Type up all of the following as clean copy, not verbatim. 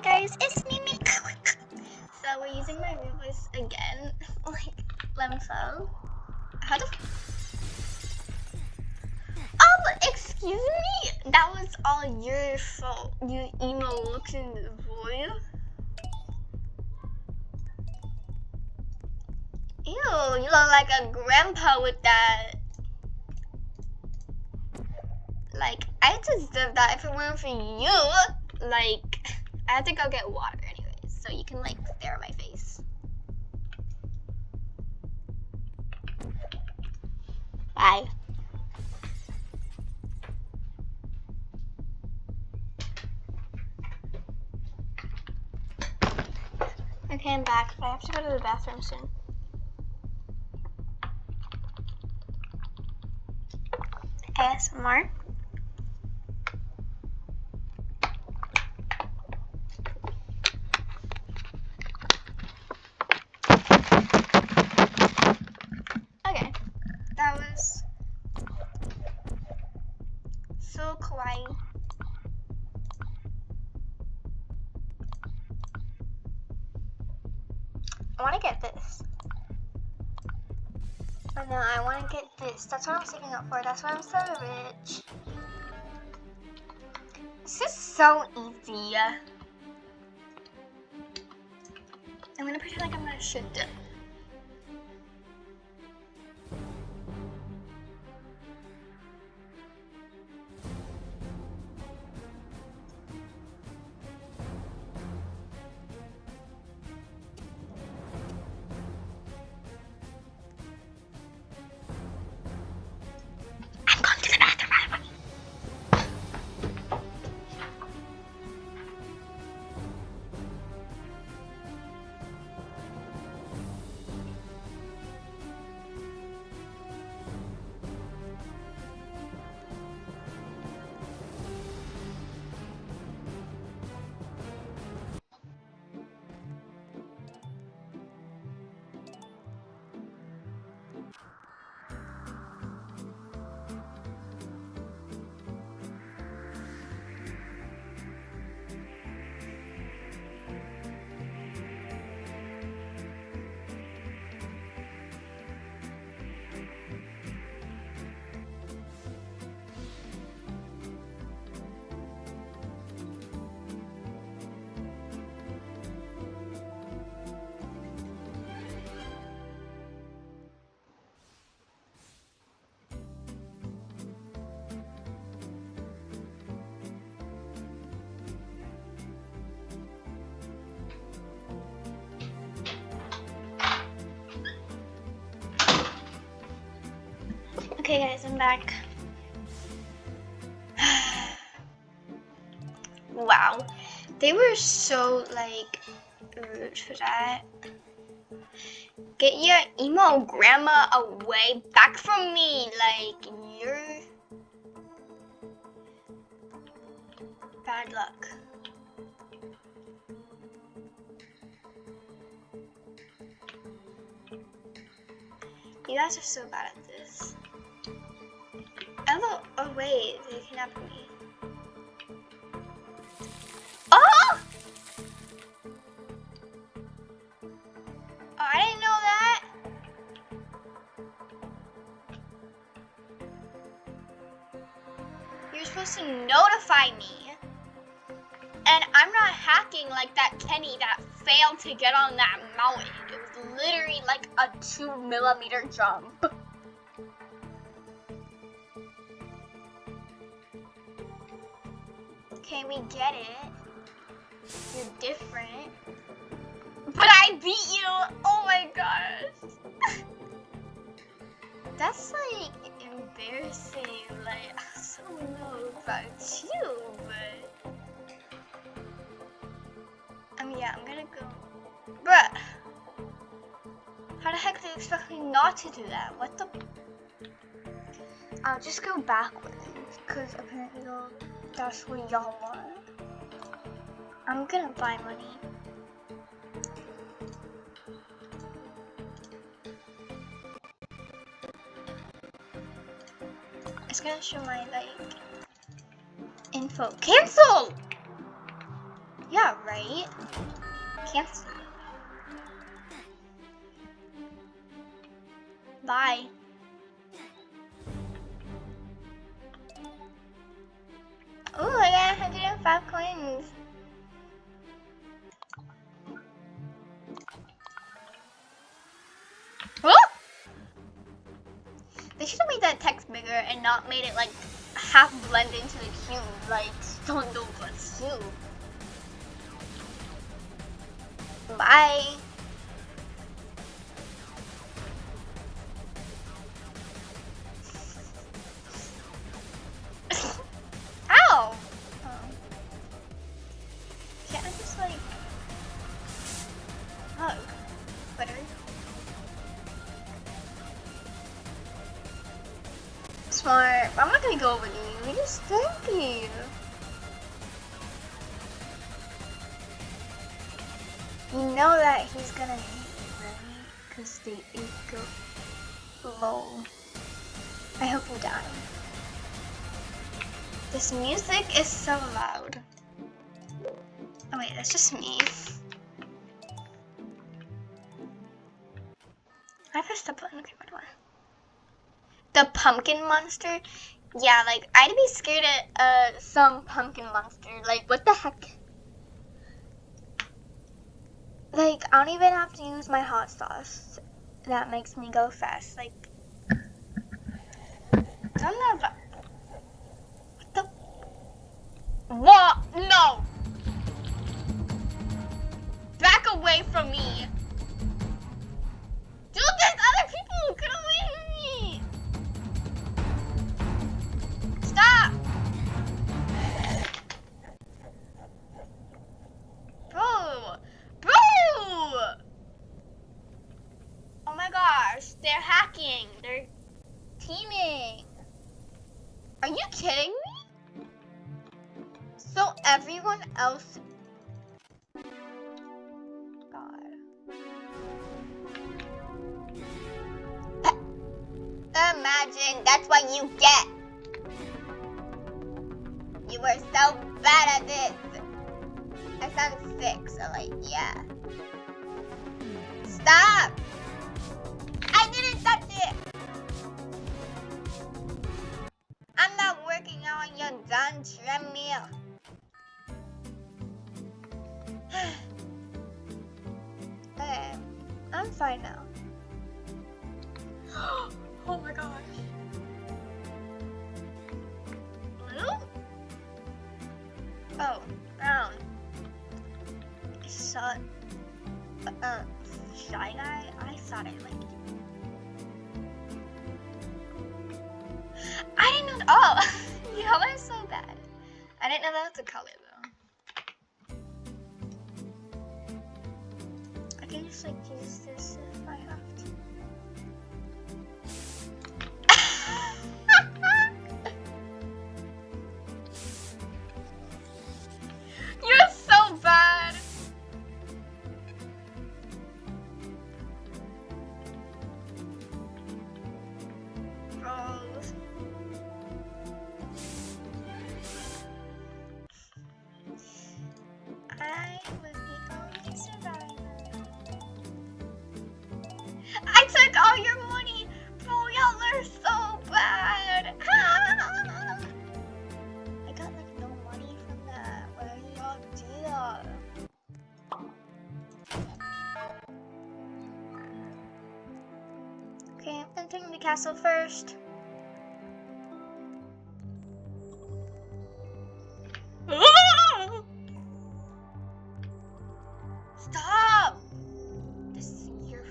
Hi guys, it's me. So we're using my real voice again. Lemfo. How the excuse me? That was all your fault, you emo looking boy. Ew, you look like a grandpa with that. I deserve that if it weren't for you. I had to go get water anyways, so you can stare at my face. Bye. Okay, I'm back, but I have to go to the bathroom soon. ASMR. Okay, that was so kawaii. I want to get this. Oh no, I want to get this. That's what I'm saving up for. That's why I'm so rich. This is so easy. I'm gonna pretend like I'm gonna shoot it. I'm going to the bathroom. Okay guys, I'm back. Wow, they were so rude for that. Get your emo grandma away, back from me, you're bad luck. You guys are so bad at this. Oh wait, they kidnapped me. Oh! I didn't know that. You're supposed to notify me. And I'm not hacking like that Kenny that failed to get on that mountain. It was literally a 2-millimeter jump. Okay, we get it. You're different. But I beat you! Oh my gosh! That's embarrassing. I don't know about you, but yeah, I'm gonna go. Bruh! How the heck do you expect me not to do that? What the? I'll just go backwards, because apparently that's what y'all want. I'm gonna buy money. It's gonna show my info. Cancel! Yeah, right? Cancel. Bye. Oh, I got 105 coins. Oh! They should have made that text bigger and not made it like half blend into the cube, like Stone Douglas cube. Bye. Ow! Oh. Can't I just like hug? Twitter? Smart. I'm not gonna go over you. You're stinky. You know that he's gonna hate me, right? Because they go low. I hope you die. This music is so loud. Oh wait, that's just me. I pressed the button. Okay, what do I? The pumpkin monster? Yeah, like I'd be scared of some pumpkin monster. Like what the heck? Like I don't even have to use my hot sauce. That makes me go fast. Like I don't know about what the what? No! Back away from me! Dude, there's other people! Get away from me! Stop! Bro! Bro! Oh my gosh, they're hacking. They're teaming. Are you kidding me? So everyone else... God. Imagine, that's what you get. You were so bad at this. I sound sick, so like, yeah. Stop! I didn't touch it! I'm not working out on your damn treadmill. Okay, I'm fine now. Oh my gosh. Blue? Oh, brown. I saw Shy Guy? I thought I liked it. I didn't know. Oh, yellow is so bad. I didn't know that was a color though. I can just like use this if I have to. You're so bad. Bros. I was the only survivor. I took all your money. Bro, y'all are so bad. I got like no money from that. Why do y'all do that? Okay, I'm entering the castle first. Stop! This is your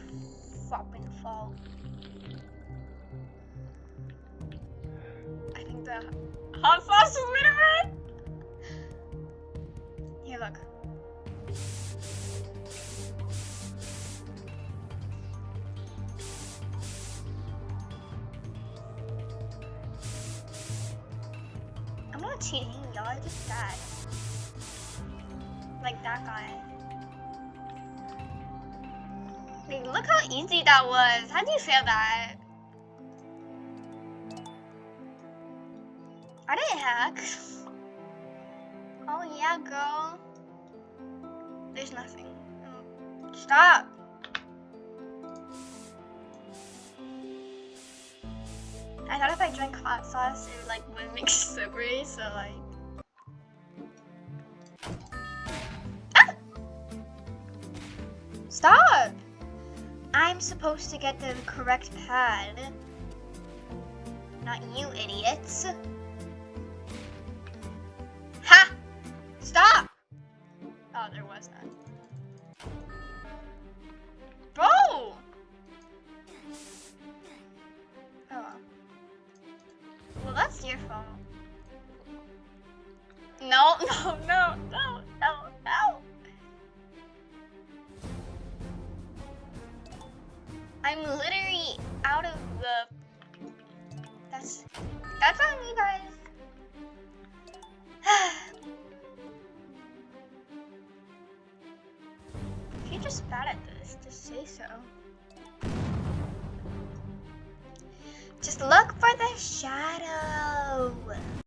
fucking fault. I think the hot sauce is made of it. Here, look. I'm not cheating, y'all. I just died. Like that guy. Like, look how easy that was. How do you fail that? I didn't hack. Oh yeah, girl. There's nothing. Oh, stop. I thought if I drank hot sauce, it would like would make slippery, so like. Ah! Stop! I'm supposed to get the correct pad. Not you idiots. Ha! Stop! Oh, there was none. Bro! Oh well. Well, that's your fault. No, no, no, no, no, no. I'm literally out of the... That's on you guys. If you're just bad at this, just say so. Just look for the shadow.